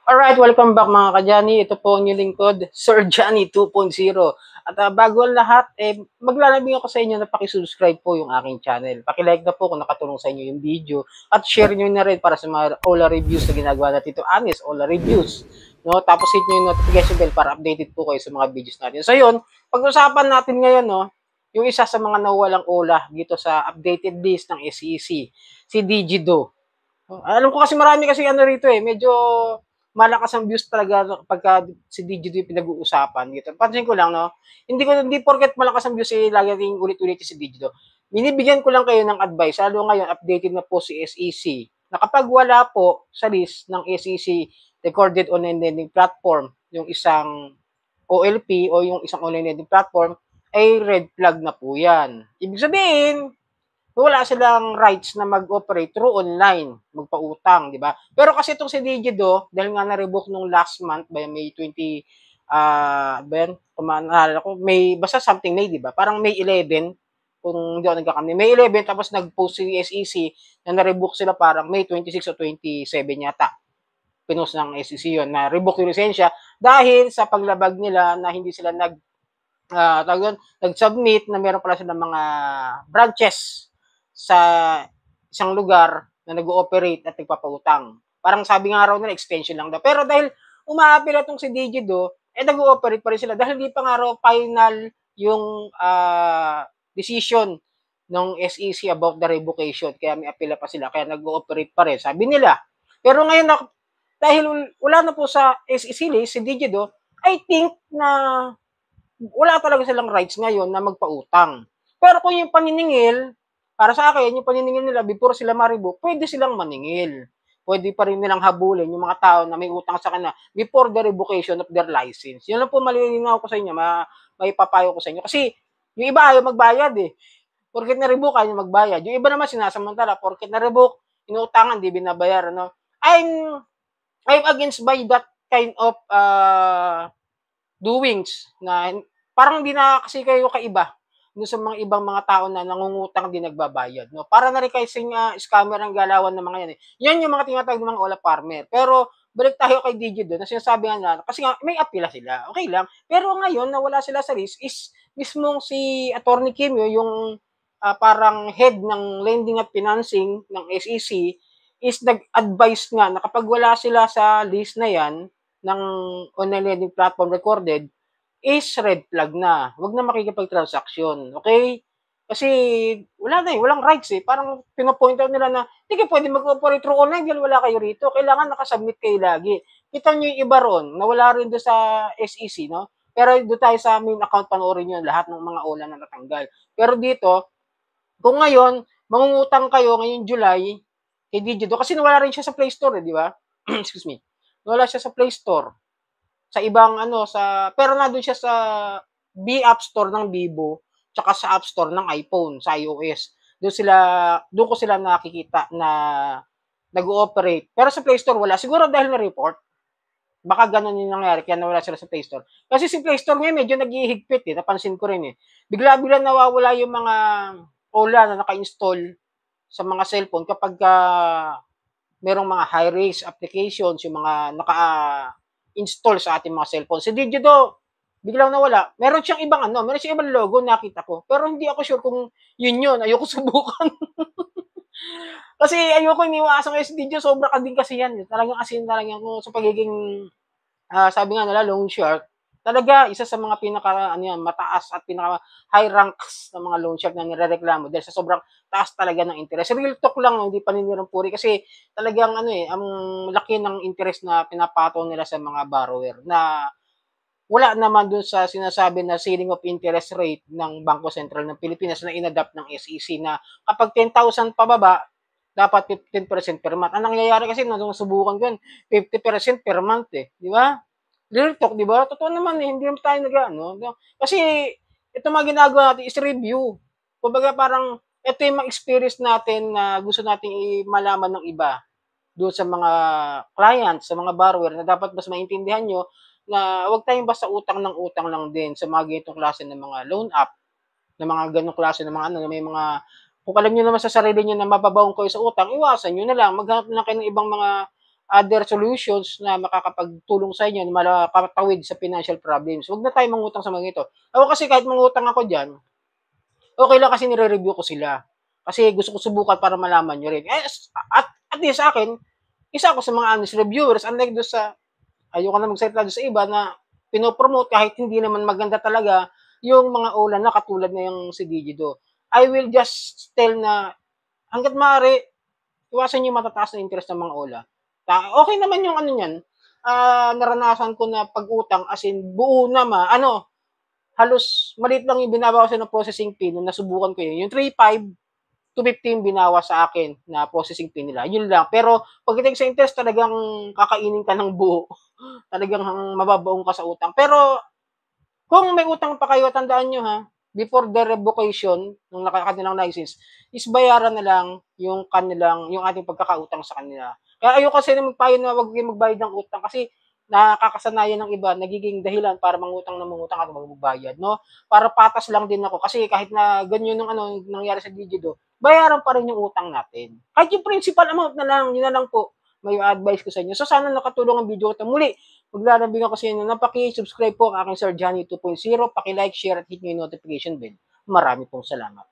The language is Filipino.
Alright, welcome back mga ka-Johnny. Ito po ang inyong lingkod, Sir Johnny 2.0. At bago ang lahat, maglalambing ako sa inyo na paki-subscribe po yung aking channel. Paki-like na po kung nakatulong sa inyo yung video. At share nyo na rin para sa mga Ola reviews na ginagawa natin ito. Honest Ola reviews. No? Tapos hit nyo yung notification bell para updated po kayo sa mga videos natin. So yun, pag-usapan natin ngayon, no, yung isa sa mga nawalang Ola dito sa updated list ng SEC, si Digido. Alam ko kasi marami kasi ano rito medyo malakas ang views talaga pagka si Digito yung pinag-uusapan dito. Pansin ko lang, no? Hindi porket malakas ang views lagi ulit-ulit si Digito. Binibigyan ko lang kayo ng advice, lalo ngayon updated na po si SEC. Na kapag wala po sa list ng SEC recorded online lending platform, yung isang OLP o yung isang online lending platform, ay red flag na po yan. Ibig sabihin, wala silang rights na mag-operate through online, magpautang, di ba? Pero kasi itong si Digido, dahil nga na-revoke nung last month, by May 20, ben, kumanahal ako, May, basta something May, di ba? Parang May 11, kung hindi ako nagkakamali. May 11, tapos nag-post si SEC na na-revoke sila parang May 26 o 27 yata. Pinost ng SEC yun, na revoke yung lisensya dahil sa paglabag nila na hindi sila nag-submit na meron pala silang mga branches sa isang lugar na nag-ooperate at nagpapautang. Parang sabi nga raw nila, extension lang daw. Pero dahil umaapila itong si Digido, nag-ooperate pa rin sila dahil hindi pa nga raw final yung decision ng SEC about the revocation. Kaya may apila pa sila, kaya nag-ooperate pa rin. Sabi nila. Pero ngayon, dahil wala na po sa SEC list, si Digido, I think na wala talaga silang rights ngayon na magpautang. Pero kung yung paniningil, para sa akin, yung paniningil nila before sila ma-revoke, pwede silang maningil. Pwede pa rin nilang habulin yung mga tao na may utang sa kanila before the revocation of their license. Yun lang po malilinaw ko sa inyo, may papayo ko sa inyo. Kasi yung iba ayaw magbayad Porket na-revoke, ayaw magbayad. Yung iba naman sinasamantala, porket na-revoke, inuutangan, di binabayaran. No? I'm against by that kind of doings na parang hindi na kasi kayo kaiba no sa mga ibang mga tao na nangungutang din nagbabayad, no? Para na rin kasing scammer ang galawan ng mga yan. Yan yung mga tinatawag ng mga Ola Farmer. Pero balik tayo kay Digid na sinasabi nga na kasi nga may apila sila. Okay lang. Pero ngayon na wala sila sa list is mismong si Attorney Kimyo yung parang head ng lending at financing ng SEC is nag-advise nga na kapag wala sila sa list na yan ng online lending platform recorded, is red flag na. Huwag na makikipag-transaction. Okay? Kasi wala na walang rights Parang pinapoint out nila na hindi kayo pwede mag-operate through online dahil wala kayo rito. Kailangan nakasubmit kayo lagi. Kita nyo yung iba ron, na wala rin doon sa SEC, no? Pero doon tayo sa main account, panoorin nyo lahat ng mga OLA na natanggal. Pero dito, kung ngayon, mangungutang kayo ngayong July, kay Digito, kasi nawala rin siya sa Play Store, di ba? Excuse me. Nawala siya sa Play Store sa ibang pero nandoon siya sa App Store ng Vivo tsaka sa App Store ng iPhone sa iOS. Doon ko sila nakikita na nag-ooperate. Pero sa Play Store wala. Siguro dahil na-report. Baka ganun yung nangyari kaya nawala sila sa Play Store. Kasi si Play Store ngayon medyo naghihigpit napansin ko rin Bigla-bigla nawawala yung mga OLA na naka-install sa mga cellphone kapag merong mga high-risk applications, yung mga naka-install sa ating mga cellphone. Si Digito, biglang nawala. Meron siyang ibang logo nakita ko. Pero hindi ako sure kung yun. Ayoko subukan. Kasi ayoko iniwasan kasi si Digito, sobra ka din kasi yan. Talagang sa pagiging, sabi nga nila, loan shark. Talaga, isa sa mga mataas at pinaka high ranks ng mga loan shark na nirereklamo dahil sa sobrang taas talaga ng interest. Real talk lang, hindi paninirang puri kasi talagang ang laki ng interest na pinapataw nila sa mga borrower na wala naman dun sa sinasabi na ceiling of interest rate ng Bangko Sentral ng Pilipinas na inadapt ng SEC na kapag 10,000 pababa, dapat 15% per month. Ang nangyayari kasi nung subukan ko 50% per month di ba? Real talk, di ba? Totoo naman hindi naman tayo Kasi ito mga ginagawa natin is review. Kumbaga parang ito yung mga experience natin na gusto nating malaman ng iba doon sa mga clients, sa mga borrower na dapat mas maintindihan nyo na huwag tayong basta utang ng utang lang din sa mga ganitong klase ng mga loan app, na mga ganong klase ng mga na may mga kung alam nyo naman sa sarili nyo na mababaon kayo sa utang, iwasan nyo na lang. Maghanap lang kayo ng ibang mga other solutions na makakapagtulong sa inyo na makakatawid sa financial problems. Huwag na tayong mangutang sa mga ito. Ako kasi kahit mangutang ako diyan, okay lang kasi nire-review ko sila. Kasi gusto ko subukan para malaman niyo rin. At least sa akin, isa ako sa mga honest reviewers, unlike doon sa ayoko na magsalita doon sa iba na pinopromote kahit hindi naman maganda talaga yung mga ulan na katulad na yung si Digido. I will just tell na hangga't maaari, iwasan yung matataas na interest ng mga OLA. Okay naman yung ano niyan, naranasan ko na pag-utang as in buo na halos maliit lang yung binabawasan ng processing fee nung nasubukan ko yun. Yung 3.5 to 15 binawas sa akin na processing fee nila. Yun lang. Pero pagdating sa interest, talagang kakainin ka ng buo. Talagang mababaong ka sa utang. Pero kung may utang pa kayo, tandaan nyo before the revocation ng kanilang license, is bayaran na lang yung ating pagkakautang sa kanila. Kaya ayoko kasi na magpayo na wag kayong magbayad ng utang kasi nakakasanayan ng iba, nagiging dahilan para mangutang at magbayad, no? Para patas lang din ako kasi kahit na ganyan yung nangyari sa Digido, bayaran pa rin yung utang natin. Kahit yung principal amount na lang, yun na lang po may advice ko sa inyo. So sana nakatulong ang video ko. Muli, maglalambing ako sa inyo na paki-subscribe po ang aking Sir Johnny 2.0, paki-like, share at hit nyo yung notification bell. Marami pong salamat.